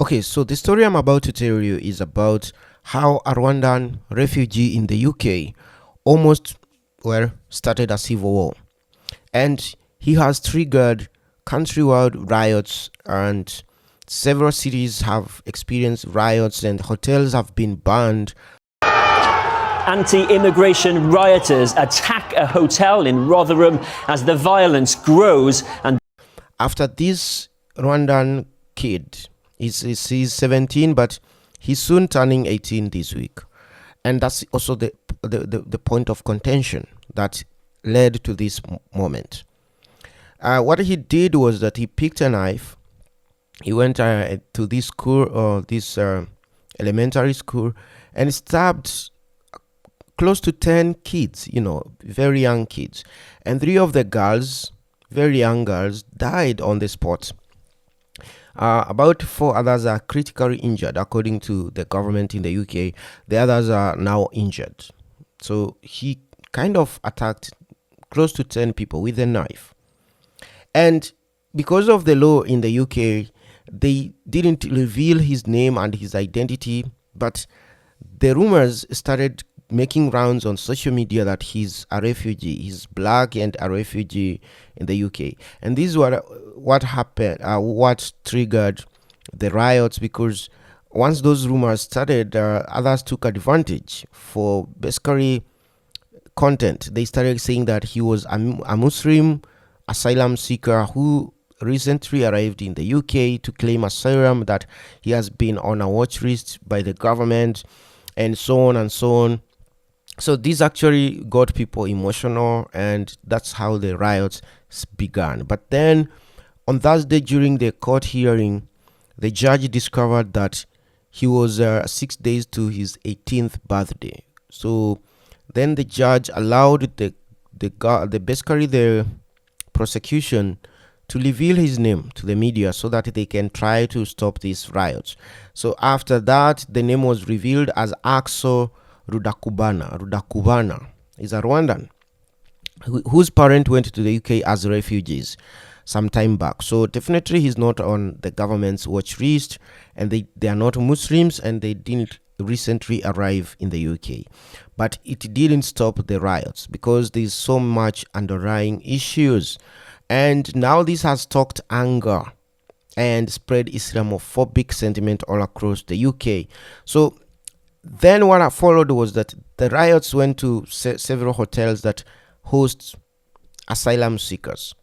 Okay, so the story I'm about to tell you is about how a Rwandan refugee in the UK almost started a civil war, and he has triggered countrywide riots, and several cities have experienced riots and hotels have been burned. Anti-immigration rioters attack a hotel in Rotherham as the violence grows. And after this Rwandan kid, he's 17, but he's soon turning 18 this week, and that's also the point of contention that led to this moment. What he did was that he picked a knife. He went to this school, or this elementary school, and stabbed close to 10 kids, very young kids. And 3 of the girls, very young girls, died on the spot. About 4 others are critically injured, according to the government in the UK. The others are now injured. So he kind of attacked close to 10 people with a knife. And because of the law in the UK, they didn't reveal his name and his identity, but the rumors started making rounds on social media that he's a refugee, he's black and a refugee in the UK. And this is what happened, what triggered the riots, because once those rumors started, others took advantage for basically content. They started saying that he was a Muslim asylum seeker who recently arrived in the UK to claim asylum, that he has been on a watch list by the government, and so on and so on. So this actually got people emotional, and that's how the riots began. But then on Thursday, during the court hearing, the judge discovered that he was 6 days to his 18th birthday. So then the judge allowed the prosecution to reveal his name to the media so that they can try to stop these riots. So after that, the name was revealed as Axel Rudakubana. Rudakubana is a Rwandan whose parents went to the UK as refugees some time back. So definitely he's not on the government's watch list, and they are not Muslims, and they didn't recently arrive in the UK. But it didn't stop the riots because there's so much underlying issues. And now this has stoked anger and spread Islamophobic sentiment all across the UK. So then what followed was that the riots went to several hotels that host asylum seekers.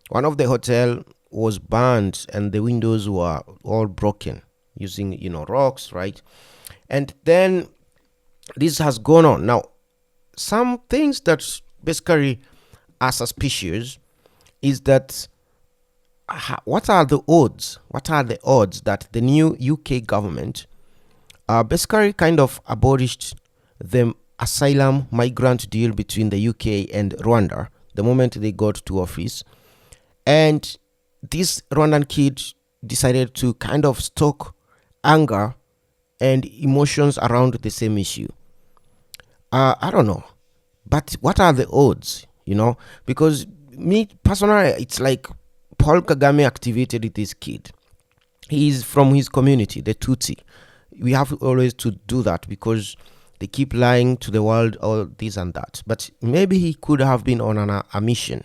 One of the hotel was burned and the windows were all broken using, rocks, right? And then this has gone on. Now, some things that basically are suspicious is that what are the odds? What are the odds that the new UK government basically kind of abolished the asylum migrant deal between the UK and Rwanda the moment they got to office, and this Rwandan kid decided to kind of stoke anger and emotions around the same issue. I don't know, but what are the odds? Because me personally, it's like Paul Kagame activated this kid. He is from his community, the Tutsi. We have always to do that because they keep lying to the world, all this and that. But maybe he could have been on a mission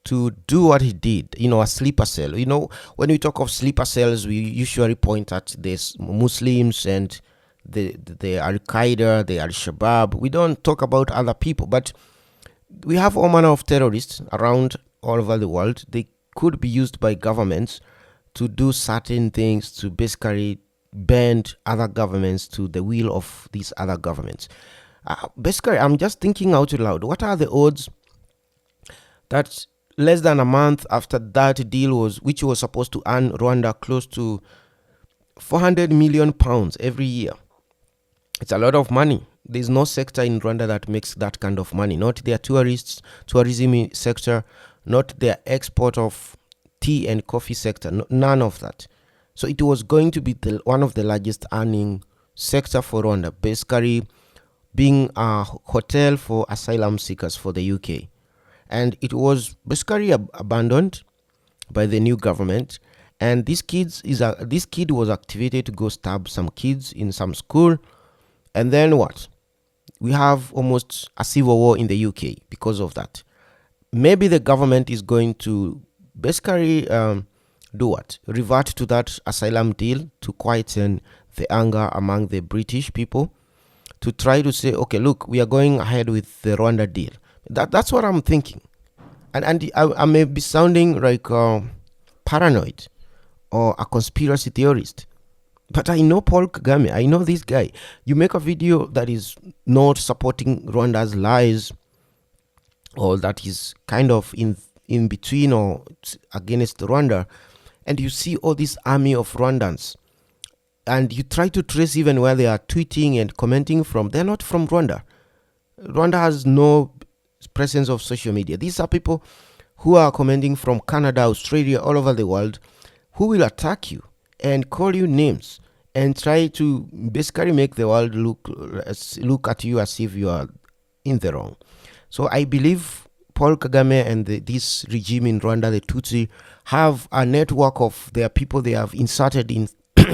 to do what he did, a sleeper cell. When we talk of sleeper cells, we usually point at this Muslims and the Al-Qaeda, the Al-Shabaab. We don't talk about other people, but we have all manner of terrorists around all over the world. They could be used by governments to do certain things to basically bend other governments to the will of these other governments. Basically, I'm just thinking out loud. What are the odds that less than a month after that deal which was supposed to earn Rwanda close to 400 million pounds every year? It's a lot of money. There's no sector in Rwanda that makes that kind of money. Not their tourism sector, not their export of tea and coffee sector, none of that. So it was going to be one of the largest earning sector for Rwanda, basically being a hotel for asylum seekers for the UK. And it was basically abandoned by the new government. And this kid was activated to go stab some kids in some school. And then what? We have almost a civil war in the UK because of that. Maybe the government is going to basically do what? Revert to that asylum deal to quieten the anger among the British people, to try to say, okay, look, we are going ahead with the Rwanda deal. That's what I'm thinking. And I may be sounding like paranoid or a conspiracy theorist, but I know Paul Kagame. I know this guy. You make a video that is not supporting Rwanda's lies, or that is kind of in between or against Rwanda, and you see all this army of Rwandans, and you try to trace even where they are tweeting and commenting from. They're not from Rwanda. Rwanda has no presence of social media. These are people who are commenting from Canada, Australia, all over the world, who will attack you and call you names and try to basically make the world look at you as if you are in the wrong. So I believe Paul Kagame and this regime in Rwanda, the Tutsi, have a network of their people they have inserted in,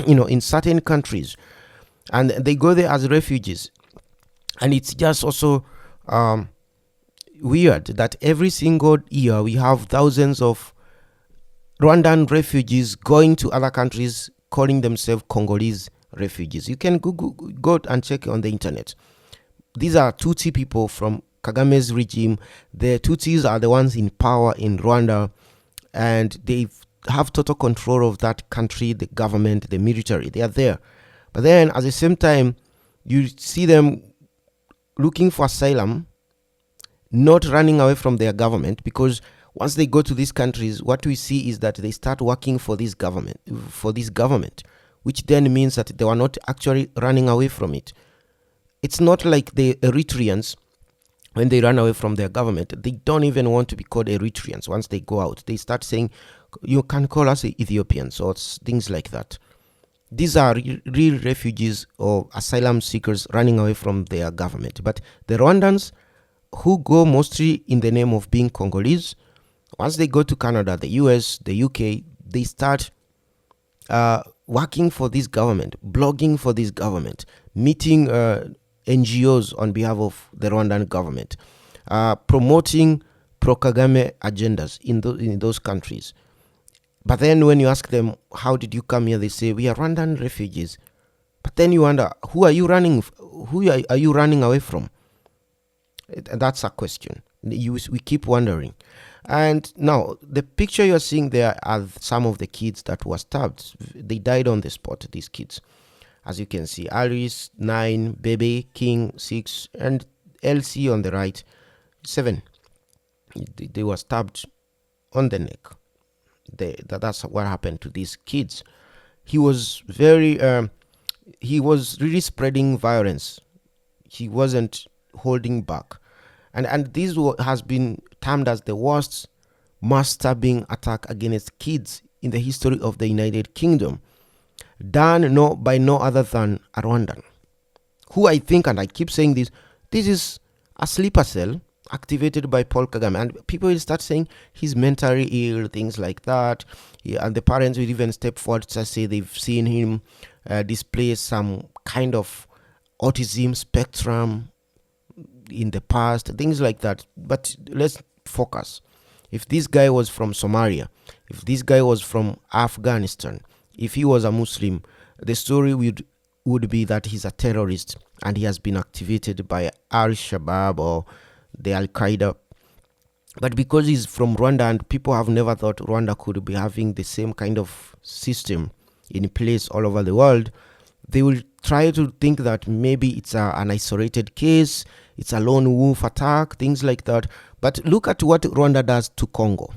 in certain countries, and they go there as refugees. And it's just also weird that every single year we have thousands of Rwandan refugees going to other countries calling themselves Congolese refugees. You can go and check on the internet. These are Tutsi people from Kagame's regime. The Tutsis are the ones in power in Rwanda, and they have total control of that country, the government, the military. They are there. But then at the same time, you see them looking for asylum, not running away from their government, because once they go to these countries, what we see is that they start working for this government, which then means that they were not actually running away from it. It's not like the Eritreans. When they run away from their government, they don't even want to be called Eritreans. Once they go out, they start saying, you can call us Ethiopians, or things like that. These are real refugees or asylum seekers running away from their government. But the Rwandans, who go mostly in the name of being Congolese, once they go to Canada, the US, the UK, they start working for this government, blogging for this government, meeting NGOs on behalf of the Rwandan government, promoting pro-Kagame agendas in those countries. But then when you ask them, how did you come here? They say, we are Rwandan refugees. But then you wonder, who are you running away from? That's a question. We keep wondering. And now, the picture you're seeing there are some of the kids that were stabbed. They died on the spot, these kids. As you can see, Alice, 9, Baby, King, 6, and LC on the right, 7. They were stabbed on the neck. That's what happened to these kids. He was he was really spreading violence. He wasn't holding back. And this has been termed as the worst mass stabbing attack against kids in the history of the United Kingdom, done by no other than a Rwandan, who I think, and I keep saying this is a sleeper cell activated by Paul Kagame, and people will start saying he's mentally ill, things like that. And the parents will even step forward to say they've seen him display some kind of autism spectrum in the past, things like that. But let's focus. If this guy was from Somalia, if this guy was from Afghanistan, if he was a Muslim, the story would be that he's a terrorist and he has been activated by Al-Shabaab or the Al-Qaeda. But because he's from Rwanda and people have never thought Rwanda could be having the same kind of system in place all over the world, they will try to think that maybe it's an isolated case, it's a lone wolf attack, things like that. But look at what Rwanda does to Congo.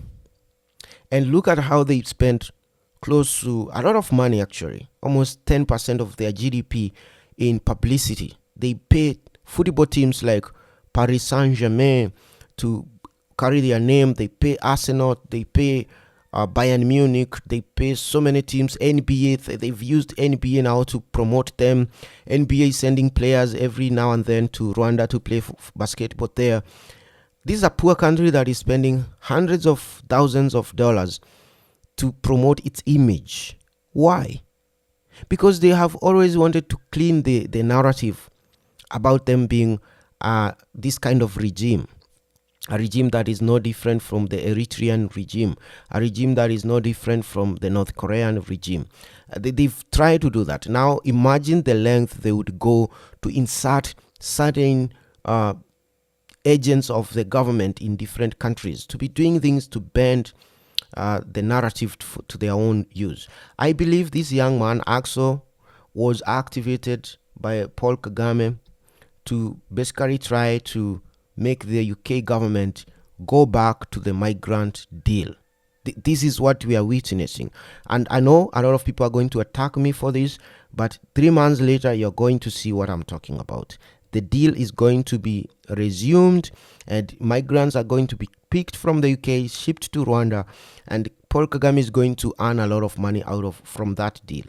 And look at how they spent close to a lot of money, actually, almost 10% of their GDP in publicity. They pay football teams like Paris Saint-Germain to carry their name. They pay Arsenal, they pay Bayern Munich, they pay so many teams. NBA, they've used NBA now to promote them. NBA is sending players every now and then to Rwanda to play basketball there. This is a poor country that is spending hundreds of thousands of dollars to promote its image. Why? Because they have always wanted to clean the narrative about them being this kind of regime. A regime that is no different from the Eritrean regime, a regime that is no different from the North Korean regime. They've tried to do that. Now imagine the length they would go to insert certain agents of the government in different countries to be doing things to bend the narrative to their own use. I believe this young man, Axel, was activated by Paul Kagame to basically try to make the UK government go back to the migrant deal. This is what we are witnessing. And I know a lot of people are going to attack me for this, but 3 months later, you're going to see what I'm talking about. The deal is going to be resumed, and migrants are going to be picked from the UK, shipped to Rwanda, and Paul Kagame is going to earn a lot of money from that deal.